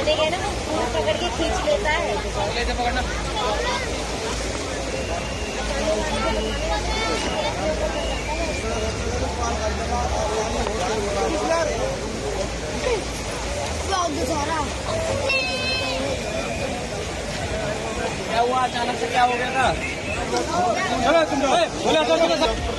चले गए ना वो फूल पकड़ के खींच लेता है। पकड़ना क्या हुआ अचानक से क्या हो गया था? चलो तुम बोले